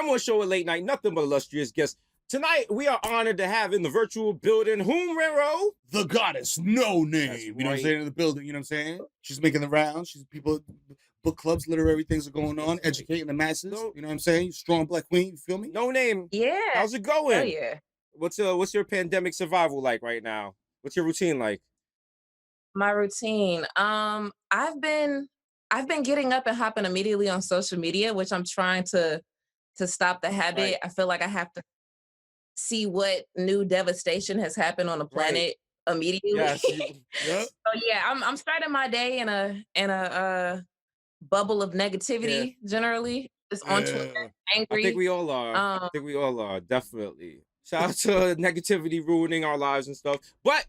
Number one show at late night, nothing but illustrious guests. Tonight, we are honored to have in the virtual building, Mero? The goddess, Noname. That's You know what I'm right. saying? In the building, you know what I'm saying? She's making the rounds. She's people, book clubs, literary things are going on, That's right. educating the masses. So- You know what I'm saying? Strong black queen, you feel me? No name. Yeah. How's it going? Oh yeah. What's your pandemic survival like right now? What's your routine like? My routine. I've been getting up and hopping immediately on social media, which I'm trying to stop the habit. Right. I feel like I have to see what new devastation has happened on the planet immediately. Yes. Yeah. So yeah, I'm starting my day in a bubble of negativity generally. Just on Twitter, angry. I think we all are. Definitely. Shout out to negativity ruining our lives and stuff. But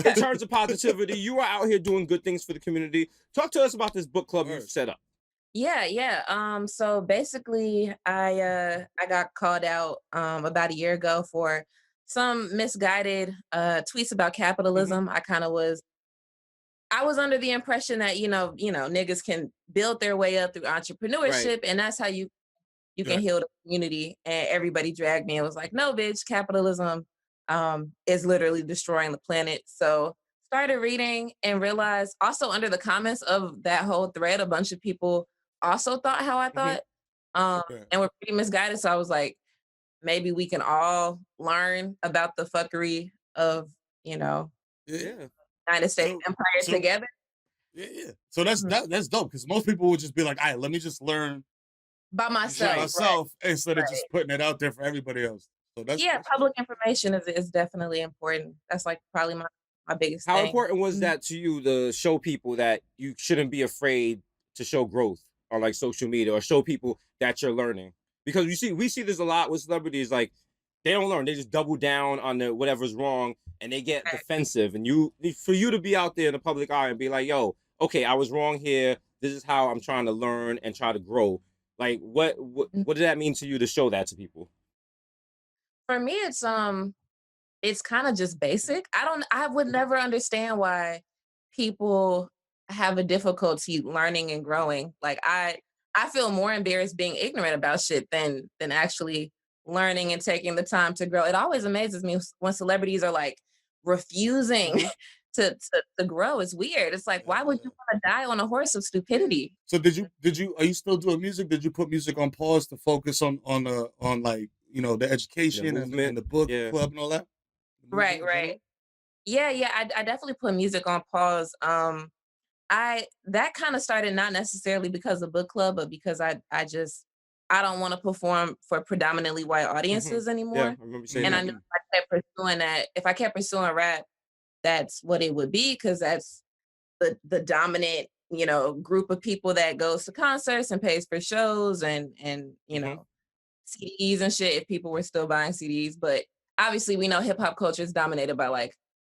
in terms of positivity, you are out here doing good things for the community. Talk to us about this book club you've set up. Yeah. So basically, I got called out about a year ago for some misguided tweets about capitalism. I was under the impression that niggas can build their way up through entrepreneurship, and that's how you can heal the community. And everybody dragged me and was like, "No, bitch, capitalism is literally destroying the planet." So started reading and realized also under the comments of that whole thread, a bunch of people also thought how I thought, and were pretty misguided. So I was like, maybe we can all learn about the fuckery of United States empire together. Yeah. So that's dope because most people would just be like, "All right, let me just learn by myself instead of just putting it out there for everybody else." So that's public information is definitely important. That's like probably my biggest How thing. important was that to you to show people that you shouldn't be afraid to show growth on like social media or show people that you're learning? Because we see this a lot with celebrities, like they don't learn, they just double down on the whatever's wrong and they get defensive. And for you to be out there in the public eye and be like, yo, okay, I was wrong here. This is how I'm trying to learn and try to grow. Like what did that mean to you to show that to people? For me, it's kind of just basic. I would never understand why people have a difficulty learning and growing. Like I feel more embarrassed being ignorant about shit than actually learning and taking the time to grow. It always amazes me when celebrities are like refusing to grow. It's weird. It's like, why would you want to die on a horse of stupidity? So are you still doing music? Did you put music on pause to focus on like, the education and the book club and all that? Right. Yeah. I definitely put music on pause. That kind of started not necessarily because of book club, but because I don't want to perform for predominantly white audiences anymore. Yeah, I remember saying and that. I knew if I kept pursuing that, if I kept pursuing rap, that's what it would be, because that's the dominant, group of people that goes to concerts and pays for shows and CDs and shit, if people were still buying CDs. But obviously we know hip hop culture is dominated by like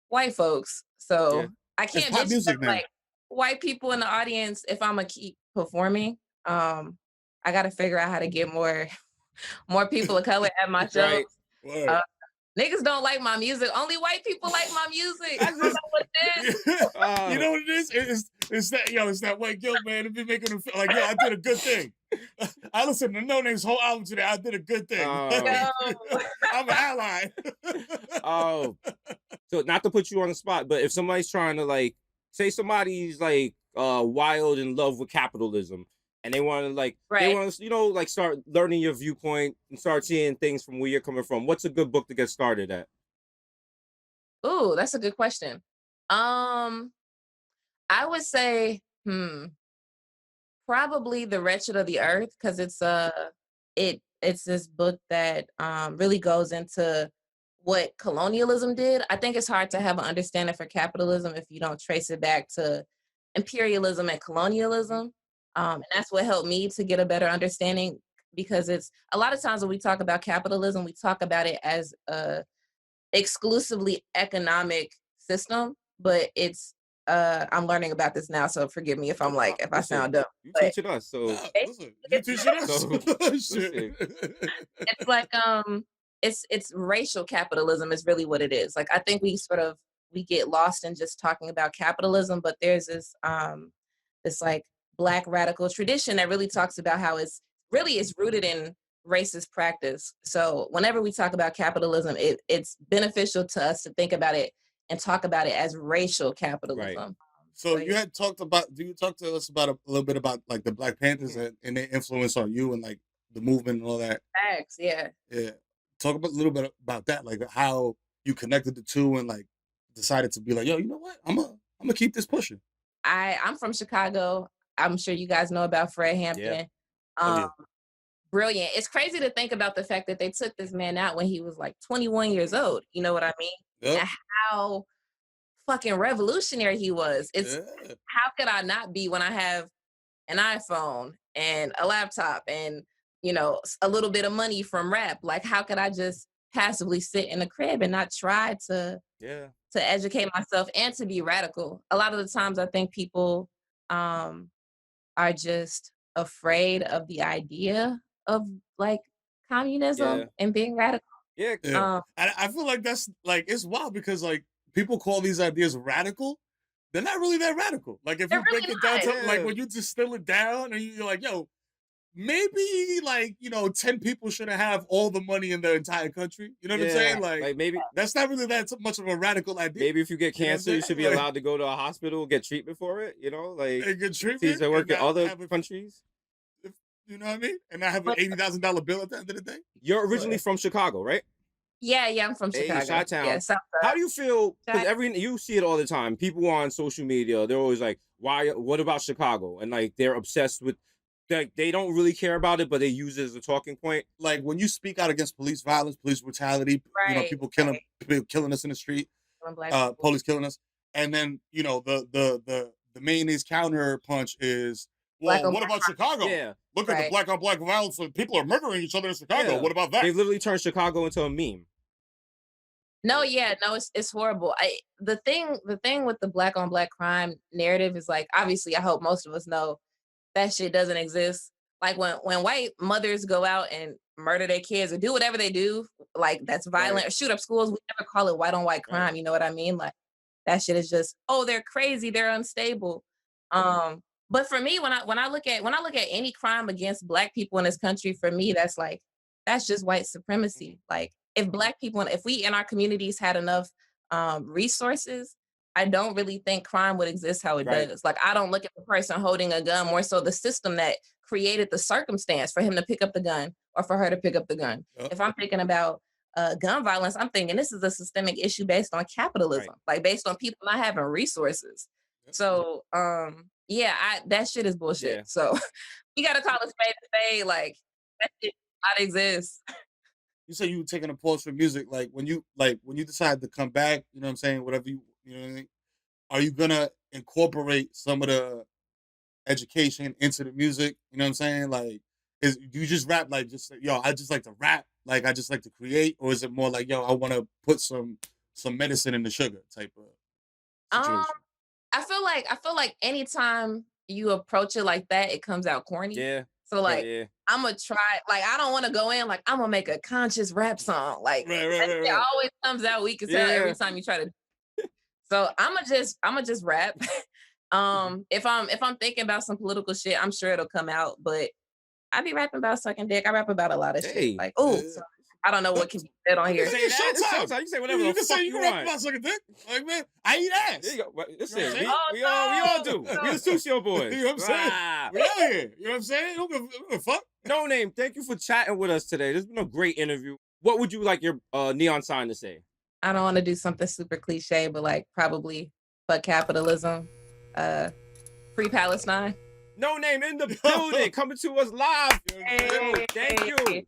white folks. So I can't disrespect like white people in the audience if I'm gonna keep performing. I gotta figure out how to get more people of color at my shows. Niggas don't like my music. Only white people like my music. I don't know what it is. You know what it is? It's that white guilt, man. It be making them feel like, yo, I did a good thing. I listened to No Name's whole album today. I did a good thing. I'm an ally. So not to put you on the spot, but if somebody's trying to like, say somebody's like wild in love with capitalism, and they want to they want to start learning your viewpoint and start seeing things from where you're coming from, what's a good book to get started at? Ooh, that's a good question. I would say probably The Wretched of the Earth, because it's this book that really goes into what colonialism did. I think it's hard to have an understanding for capitalism if you don't trace it back to imperialism and colonialism. And that's what helped me to get a better understanding, because it's a lot of times when we talk about capitalism, we talk about it as a exclusively economic system, but it's I'm learning about this now, so forgive me if I'm like, if I sound dumb. You teaching us, so you teaching us. It's like it's racial capitalism is really what it is. Like I think we get lost in just talking about capitalism, but there's this like Black radical tradition that really talks about how it's rooted in racist practice. So whenever we talk about capitalism, it's beneficial to us to think about it and talk about it as racial capitalism. Right. So you had talked about, do you talk to us about a little bit about like the Black Panthers and their influence on you and like the movement and all that? Facts, yeah. Yeah. Talk about a little bit about that, like how you connected the two and like decided to be like, yo, you know what? I'm gonna keep this pushing. I'm from Chicago. I'm sure you guys know about Fred Hampton. Brilliant. It's crazy to think about the fact that they took this man out when he was like 21 years old. You know what I mean? Yep. And how fucking revolutionary he was. It's how could I not be when I have an iPhone and a laptop and, you know, a little bit of money from rap? Like, how could I just passively sit in the crib and not try to educate myself and to be radical? A lot of the times I think people are just afraid of the idea of like communism and being radical. I feel like that's like, it's wild because like people call these ideas radical. They're not really that radical. Like if you break it down to like when you distill it down and you're like, yo, maybe like, you know, 10 people shouldn't have all the money in the entire country. You know what I'm saying? Like maybe that's not really that much of a radical idea. Maybe if you get cancer, you should be allowed to go to a hospital, get treatment for it, you know, like get treatment. To work in other countries. You know what I mean? And I have an $80,000 bill at the end of the day. You're originally from Chicago, right? Yeah, I'm from Chicago. Chi-town. Yeah, how do you feel? Because you see it all the time. People on social media, they're always like, "Why? What about Chicago?" And like they're obsessed with. They don't really care about it, but they use it as a talking point. Like when you speak out against police violence, police brutality, you know, people killing us in the street, police killing us, and then you know the mayonnaise counter punch is, well, what about Chicago? Yeah. Look at the black on black violence. People are murdering each other in Chicago. Yeah. What about that? They literally turned Chicago into a meme. No, it's horrible. The thing with the black on black crime narrative is like, obviously, I hope most of us know that shit doesn't exist. Like when white mothers go out and murder their kids or do whatever they do, like that's violent or shoot up schools, we never call it white on white crime. You know what I mean? Like that shit is just, oh, they're crazy, they're unstable. But for me, when I look at any crime against black people in this country, for me, that's just white supremacy. Like if black people, if we in our communities had enough resources, I don't really think crime would exist how it does. Like I don't look at the person holding a gun, more so the system that created the circumstance for him to pick up the gun or for her to pick up the gun. If I'm thinking about gun violence, I'm thinking this is a systemic issue based on capitalism, like based on people not having resources. So that shit is bullshit. So you gotta call a spade a spade. Like that shit not exist. You say you were taking a pause from music, like when you decide to come back, you know what I'm saying, whatever you know what I mean? Are you gonna incorporate some of the education into the music? You know what I'm saying? Like do you just rap like just yo, I just like to rap, like I just like to create, or is it more like, yo, I wanna put some medicine in the sugar type of situation? I feel like anytime you approach it like that, it comes out corny. Yeah. So like I'm gonna try, like I don't want to go in like I'm gonna make a conscious rap song. Like it always comes out weak as hell every time you try to. So I'ma just rap. If I'm thinking about some political shit, I'm sure it'll come out. But I be rapping about sucking dick. I rap about a lot of shit. Like I don't know what can be said on here. You say that. You say whatever the fuck you want. About sucking dick. Like man, I eat ass. There you go. Listen, we all do. We the Susio boys. You know what I'm saying? We out here. You know what I'm saying? Who give a fuck? Noname, thank you for chatting with us today. This has been a great interview. What would you like your neon sign to say? I don't want to do something super cliche, but like probably fuck capitalism. Free Palestine. Noname in the building, coming to us live. Hey, thank you.